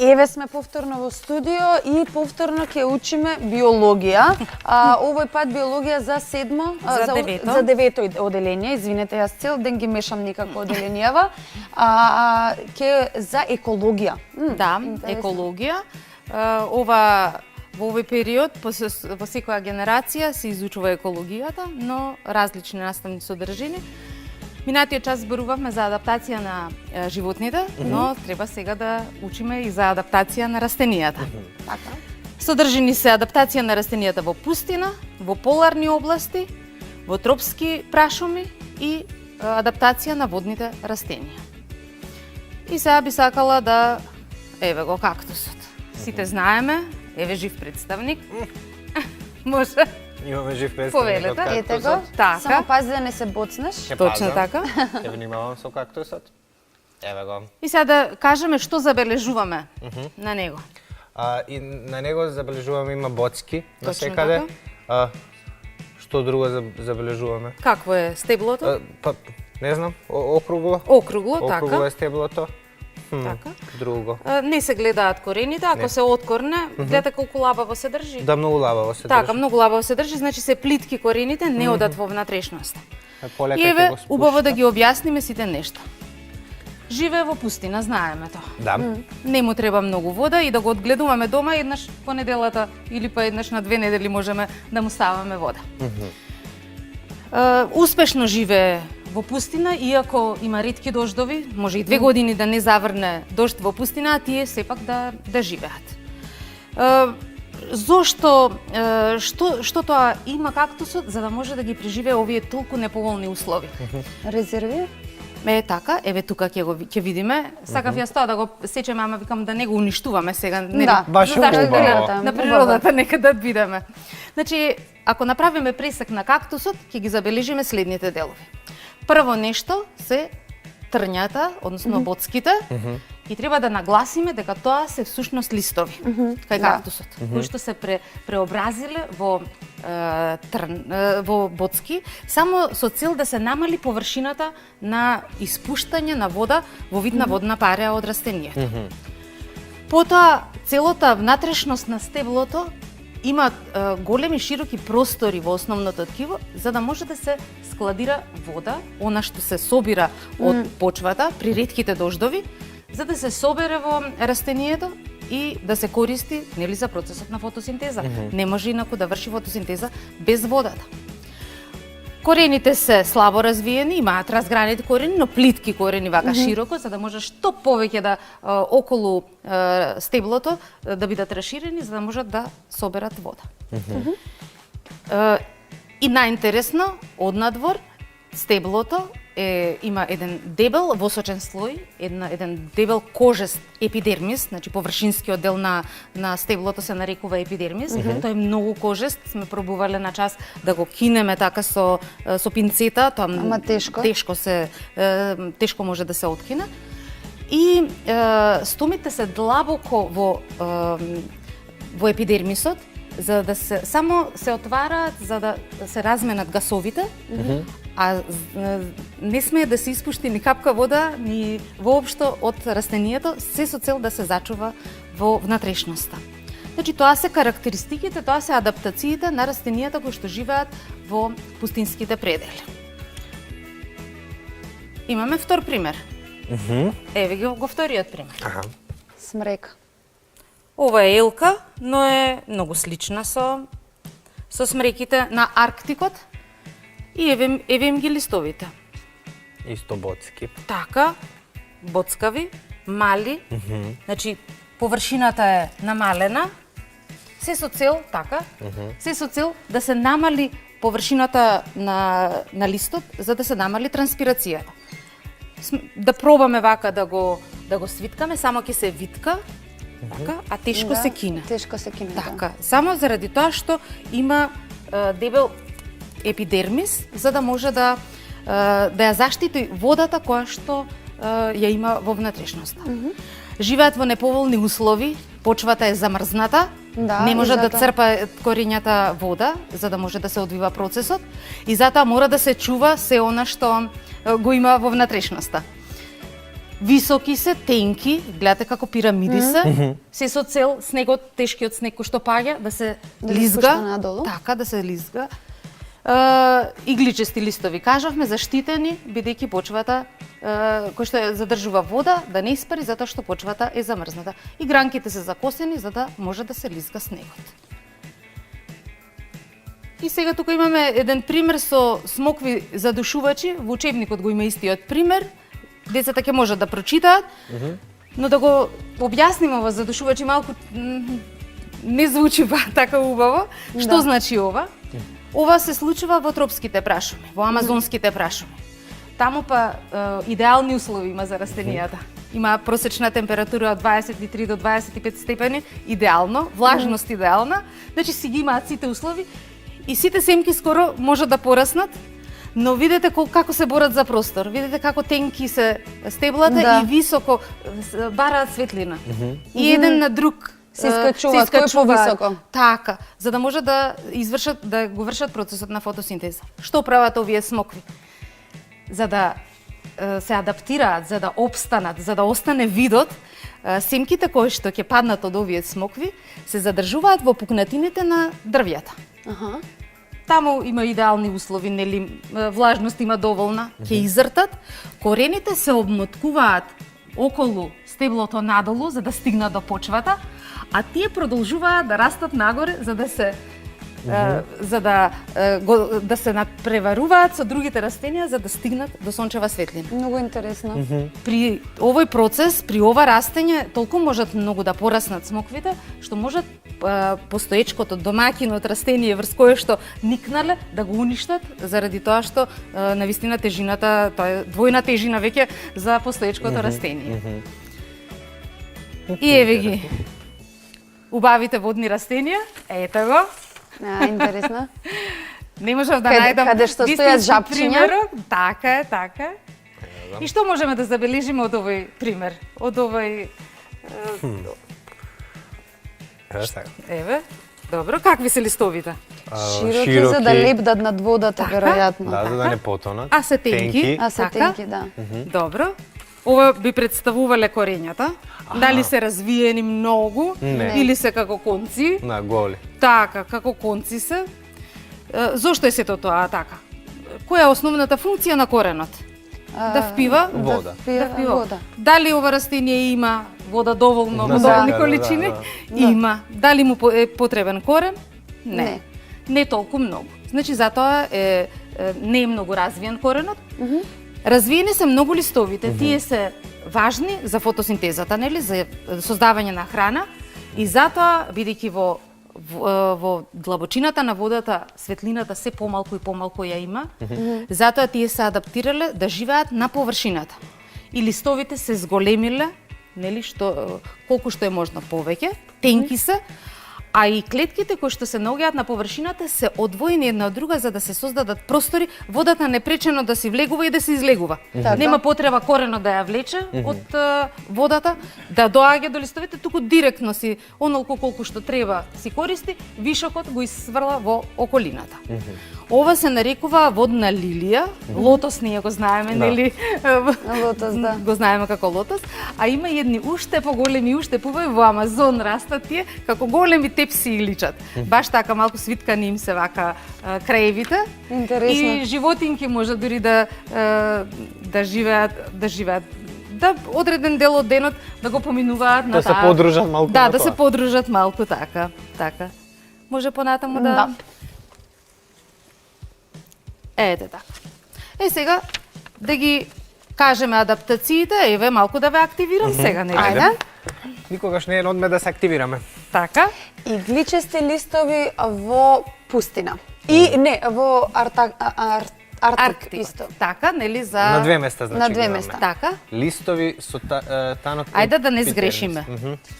Еве сме повторно во студио и повторно ќе учиме биологија. Овој пат биологија за седмо, за девето оделение, извинете, јас цел ден ги мешам некако оделенијава. Ќе за екологија. Да, екологија. Во овој период, во секоја генерација се изучува екологијата, но различни наставни содржини. Минатиот час зборувавме за адаптација на животните, но треба сега да учиме и за адаптација на растенијата. Така. Содржини се адаптација на растенијата во пустина, во поларни области, во тропски прашуми и адаптација на водните растенија. И сега би сакала да еве го кактусот. Сите знаеме, еве жив представник. Може. Имаме жив представник Повелете, од кактусот. Ете го. Така. Само пази да не се боцнеш. Ќе Точно пазам. така. Ќе внимавам со кактусот. Еве го. И сега да кажеме што забележуваме на него. И на него забележуваме има боцки Точно насекаде. Што друго забележуваме? Какво е стеблото? Па не знам, округло. Округло, Округло така. е стеблото. Така. Друго. Не се гледаат корените, ако Не. се откорне, гледате колку лабаво се држи. Да, многу лабаво се Така, држи. многу лабаво се држи, значи се плитки корените, не одат во внатрешноста. Полека И ќе еве, го спушта. убаво да ги објасниме сите нешта. Живее во пустина, знаеме тоа. Да. Не му треба многу вода и да го одгледуваме дома еднаш по неделата или па еднаш на 2 недели можеме да му ставаме вода. Успешно живее во пустина, иако има ретки дождови, може и 2 години да не заврне дожд во пустина, а тие сепак да живеат. Зошто, што тоа има кактусот, за да може да ги преживее овие толку неповолни услови? Резерви? Така, еве тука ќе видиме. Сакав јас тоа да го сечеме, ама викам да не го уништуваме сега. Нели? Да, Баш Зашто убаво. да на природата нека да бидеме. Значи, ако направиме пресек на кактусот, ќе ги забележиме следните делови. Прво нешто се трњата, односно боцките, и треба да нагласиме дека тоа се всушност листови кај кактусот, кои што се преобразиле во во боцки, само со цел да се намали површината на испуштање на вода во вид на водна пареа од растенијата. Потоа, целата внатрешност на стеблото има големи широки простори во основното ткиво, за да може да се складира вода, она што се собира од почвата при ретките дождови, за да се собере во растението и да се користи нели за процесот на фотосинтеза. Не може инаку да врши фотосинтеза без водата. Корените се слабо развиени, имаат разгранети корени, но плитки корени вака широко, за да може што повеќе да околу стеблото да бидат расширени, за да можат да соберат вода. И најинтересно, однадвор, стеблото има еден дебел восочен слој, еден дебел кожест епидермис, значи површинскиот дел на стеблото се нарекува епидермис. Тој е многу кожест, сме пробувале на час да го кинеме така со пинцета, тоа Ама тешко. Тешко може да се откине. И стомите се длабоко во епидермисот, за да само се отвараат за да се разменат гасовите, а не смее да се испушти ни капка вода, ни воопшто од растенијето, се со цел да се зачува во внатрешноста. Значи, тоа се карактеристиките, тоа се адаптациите на растенијата кои што живеат во пустинските предели. Имаме втор пример. Еве го вториот пример. Смрека. Ова е елка, но е многу слична со смреките на Арктикот. И еве им ги листовите. Исто боцки. Така, боцкави, мали, значи површината е намалена, се со цел, така, се со цел да се намали површината на листот, за да се намали транспирацијата. Да пробаме вака да го свиткаме, само ќе се витка, така, а тешко се кине. Тешко се кине. Така, само заради тоа што има дебел епидермис, за да може да ја заштити водата која што ја има во внатрешноста. Живеат во неповолни услови, почвата е замрзната, не може да црпа корењата вода, за да може да се одвива процесот, и затоа мора да се чува се она што го има во внатрешноста. високи се, тенки, гледате како пирамиди се, се со цел снегот, тешкиот снег кој што паѓа, да се Да се лизга. спушта надолу. Така, да се лизга. Игличести листови, кажавме, заштитени, бидејќи почвата кој што задржува вода, да не испари затоа што почвата е замрзната. И гранките се закосени за да може да се лизга снегот. И сега тука имаме еден пример со смокви задушувачи, во учебникот го има истиот пример. Децата ќе можат да прочитаат, но да го објасниме ова задушувачи малку не звучи така убаво. Што значи ова? Ова се случува во тропските прашуми, во амазонските прашуми. Таму па идеални услови има за растенијата. Има просечна температура од 23 до 25 степени, идеално, влажност идеална, значи си ги имаат сите услови и сите семки скоро можат да пораснат, но видете како се борат за простор, видите како тенки се стеблата и високо бараат светлина. И еден на друг се искачуваат, кој е повисоко. Така, за да може да го вршат процесот на фотосинтеза. Што прават овие смокви? За да се адаптираат, за да обстанат, за да остане видот, семките кои што ќе паднат од овие смокви се задржуваат во пукнатините на дрвјата. Таму има идеални услови, нели, влажност има доволна, ќе изртат, корените се обмоткуваат околу стеблото надолу за да стигнат до почвата, а тие продолжуваат да растат нагоре за да се да се надпреваруваат со другите растенија за да стигнат до сончева светлина. Многу интересно. При овој процес, при ова растење, толку можат многу да пораснат смоквите, што можат постоечкото, домаќинот растение врз кое што никнале да го уништат заради тоа што навистина тежината, тоа е двојна тежина веќе за постоечкото растение. И еве ги убавите водни растенија, ете го. Интересно. Не можев да најдам каде што стојат жапчиња. Така е, така е. И што можеме да забележиме од овој пример? Од овој еве, добро, какви се листовите? Широки за да лепдат над водата, веројатно. Да, за да не потонат. А се тенки. А се тенки, да. Добро. Ова би представувале корењата. Дали се развиени многу или се како конци? На голи. Така, како конци се. Зошто е сето тоа така? Која е основната функција на коренот? Да впива вода. Да впива вода. Дали ова растение има вода доволно, во доволни количини? Има. Дали му е потребен корен? Не. Не толку многу. Значи затоа не е многу развиен коренот. Развиени се многу листовите, тие се важни за фотосинтезата, нели, за создавање на храна и затоа бидејќи во длабочината на водата светлината се помалку и помалку ја има, затоа тие се адаптирале да живеат на површината. И листовите се зголемиле, нели, колку што е можно повеќе, тенки се, а и клетките кои што се наоѓаат на површината се одвоени една од друга за да се создадат простори, водата непречено да си влегува и да се излегува. Нема потреба коренот да ја влече од водата, да доаѓа до листовите, туку директно си онолку колку што треба си користи, вишокот го исврла во околината. Ова се нарекува водна лилија, лотос ние го знаеме, нели? Лотос, да. Го знаеме како лотос, а има и едни уште поголеми, уште побави во Амазон растат тие, како големи тепси личат. Баш така малку свиткани им се вака краевите. Интересно. И животинки може дури да живеат да одреден дел од денот да го поминуваат на Да се подружат малку. Да, да се подружат малку така. Може понатаму да. Ете така. Сега да ги кажеме адаптациите, еве малку да ве активирам сега, нели? Ајде. Никогаш не е одме да се активираме. Така. Игличести листови во пустина. И не, во Арктик исто. Така, нели, за На две места, значи. На две ги места. имаме. Така. Листови со танок. Ајде да не сгрешиме.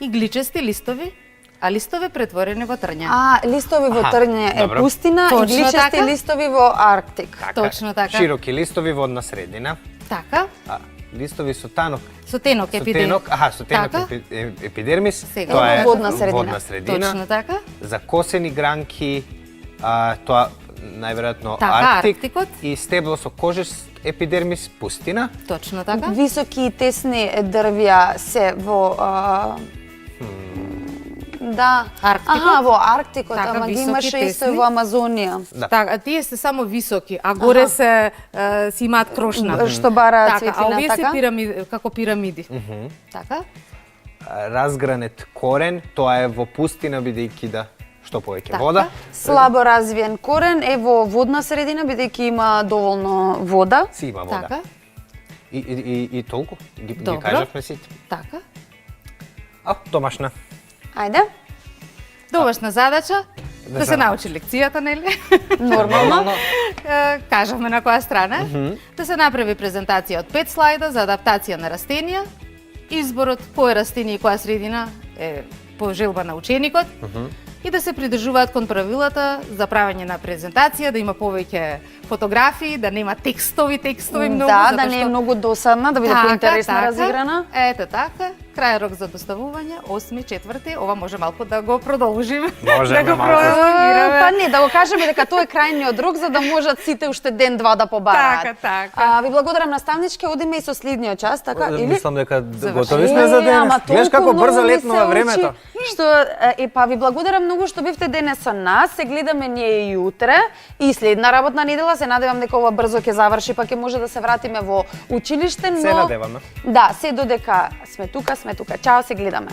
Игличести листови, а листови претворени во трња. Листови во трња е добро. пустина, Точно игличести така. листови во Арктик. Точно така. Широки листови водна средина. Така. Листови со танок. Со тенок епидермис. Со тенок Така. епидермис. Сега. Тоа е Водна средина. водна средина. Точно така. Закосени гранки, тоа најверојатно Така, Арктик Арктикот. и стебло со кожест епидермис пустина. Точно така. Високи и тесни дрвја се во да. Арктикот. Аха, во Арктикот, Така, ама ги високи, имаше исто и тесни. во Амазонија. Да. Така, тие се само високи, а горе се си имаат крошна. Што бараат Така, а светлина, овие се така? пирамиди, како пирамиди. Така? Разгранет корен, тоа е во пустина бидејќи да што повеќе Така. вода. Слабо развиен корен е во водна средина, бидејќи има доволно вода. Си има вода. Така? И толку. Ги Добро. кажавме сите. Така? А, домашна. Ајде, Домашна задача да се се- научи лекцијата, нели? нормално. Кажавме на која страна. Да се направи презентација од 5 слајда за адаптација на растенија. Изборот кој растение и која средина е по желба на ученикот. И да се придржуваат кон правилата за правење на презентација, да има повеќе фотографии, да нема текстови многу. Да, затоа да не е што- многу досадна, да биде поинтересна разиграна. Ето така. Крај рок за доставување 8.4. Ова може малку да го продолжиме. Можеме да го малку. пролонгираме. Па не, да го кажеме дека тоа е крајниот рок за да можат сите уште ден-два да побараат. Така. Ви благодарам наставничке, одиме и со следниот час, така или? Мислам дека Заврши. готови сме за денес. ама Гледаш толку како многу брзо ми летнува се времето. учи, Што па ви благодарам многу што бевте денес со нас. Се гледаме ние и утре и следна работна недела. Се надевам дека ова брзо ќе заврши, па ќе може да се вратиме во училиште, но Се надеваме. Да, се додека сме тука. Чао, се гледаме.